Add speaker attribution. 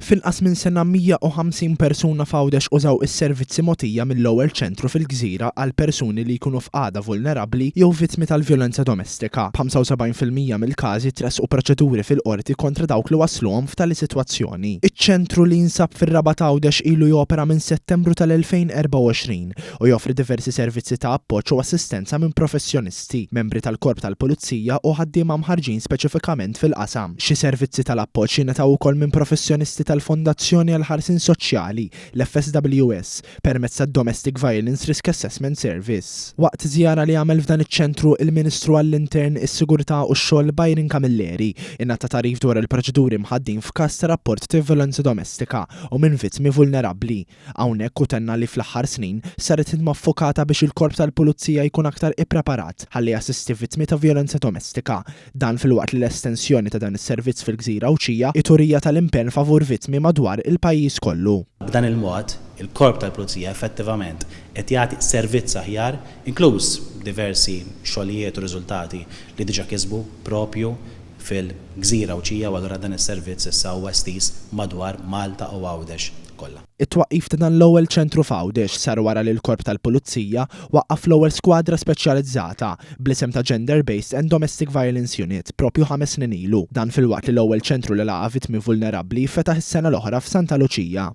Speaker 1: F'inqas minn sena 150 persuna f'Għawdex użaw is-servizzi mogħtija mill-ewwel ċentru fil-Gżira għal persuni li jkunu f'qagħda vulnerabbli jew vittmi tal-vjolenza domestika. b'75% mill-każi tressqu proċeduri fil-qorti kontra dawk li wasluhom f'tali sitwazzjoni. Iċ-ċentru li jinsab fir-Raba' ta' Għawdex ilu jopera minn Settembru tal-2024 u joffri diversi servizzi ta' appoġġ u assistenza minn professjonisti, membri tal-Korp tal-Pulizija u ħaddiema mħarġin speċifikament fil-qasam. Xi servizzi tal-appoġġ jingħataw ukoll minn professjonisti tal-Fondazzjoni għal Ħarsien Soċjali, l-FSWS, permezz tad-Domestic Violence Risk Assessment Service. Waqt żjara li għamel f'dan iċ-ċentru il-Ministru għall-Intern, is-Sigurtà u x-Xogħol Byron Camilleri ingħata tarif dwar il-proċeduri mħaddin f'każ ta' rapport ta' violenza domestika u minn vittmi vulnerabbli. Hawnhekk utenna li fl-aħħar snin saret ħidma ffokata biex il-Korp tal-Pulizija jkun aktar ippreparat ħalli jassisti vittmi ta' violenza domestika. Dan filwaqt li l-estensjoni ta' dan is-servizz fil-Gżira u Ċija iturija tal-impenn favur vittmi madwar il-pajjiż kollu.
Speaker 2: B'dan il-mod, il-Korp tal-Pulizija effettivament qed jagħti servizz aħjar, inkluż diversi xogħlijiet u riżultati li diġà kisbu propju fil-Gżira u Ċija u allura dan is-servizz issa huwa estiż madwar Malta u Għawdex kollha.
Speaker 1: It-twaqqif ta' dan l-ewwel ċentru f'Għawdex sar wara li l-Korp tal-Pulizija waqqaf l-ewwel skwadra speċjalizzata bl-isem ta' Gender Based and Domestic Violence Unit propju 5 snin ilu. Dan filwaqt li l-ewwel ċentru li laqa' vittmi vulnerabbli fetaħ is-sena l-oħra f'Santa Luċija.